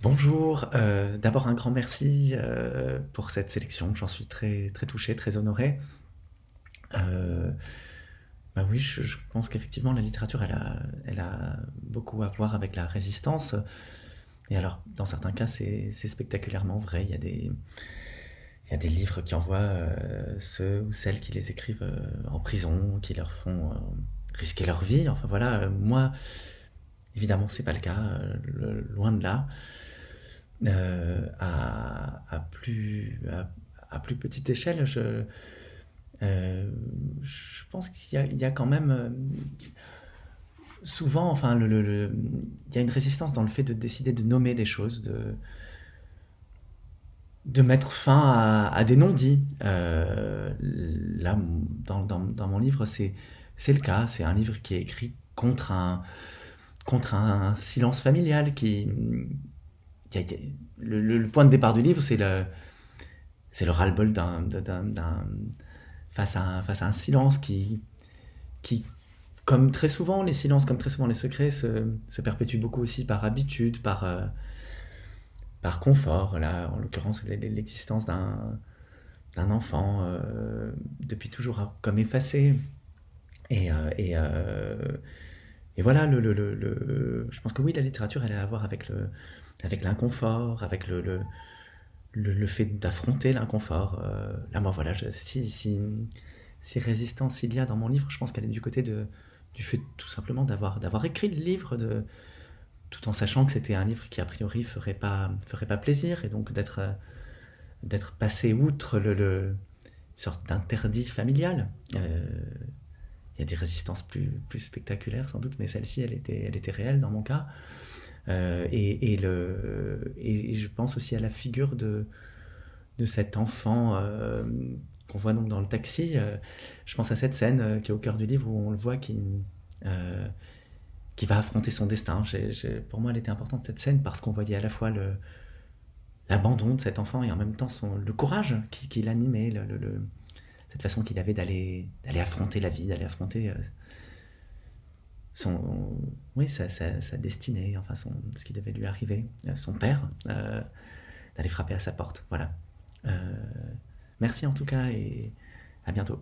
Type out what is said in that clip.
Bonjour, d'abord un grand merci pour cette sélection, j'en suis très, très touché, très honoré. Euh, Bah oui, je pense qu'effectivement la littérature elle a beaucoup à voir avec la résistance. Et alors, dans certains cas, c'est spectaculairement vrai. Il y a des livres qui envoient ceux ou celles qui les écrivent en prison, qui leur font risquer leur vie. Enfin voilà, moi, évidemment, c'est pas le cas, loin de là. À plus petite échelle, je pense qu'il y a quand même souvent, enfin, il y a une résistance dans le fait de décider de nommer des choses, de mettre fin à des non-dits. Là, dans mon livre, c'est le cas. C'est un livre qui est écrit contre un silence familial qui a- le point de départ du livre, c'est le ras-le-bol face à un silence qui, comme très souvent les silences, comme très souvent les secrets, se perpétuent beaucoup aussi par habitude, par confort. Là, en l'occurrence, l'existence d'un enfant depuis toujours comme effacé. Et, euh, et, euh, et voilà, je pense que oui, la littérature, elle a à voir avec l'inconfort, avec le fait d'affronter l'inconfort. Là, moi, voilà, si résistance il y a dans mon livre, je pense qu'elle est du côté du fait tout simplement d'avoir écrit le livre, tout en sachant que c'était un livre qui, a priori, ferait pas plaisir, et donc d'être passé outre sorte d'interdit familial. Il y a des résistances plus spectaculaires sans doute, mais celle-ci, elle était réelle dans mon cas. Et je pense aussi à la figure de cet enfant qu'on voit donc dans le taxi. Je pense à cette scène qui est au cœur du livre où on le voit euh, qui va affronter son destin. Pour moi, elle était importante cette scène parce qu'on voyait à la fois l'abandon de cet enfant et en même temps le courage qui l'animait, cette façon qu'il avait d'aller affronter la vie, d'aller affronter son, oui, sa destinée, enfin ce qui devait lui arriver, son père, d'aller frapper à sa porte. Voilà. Euh, Merci en tout cas et à bientôt.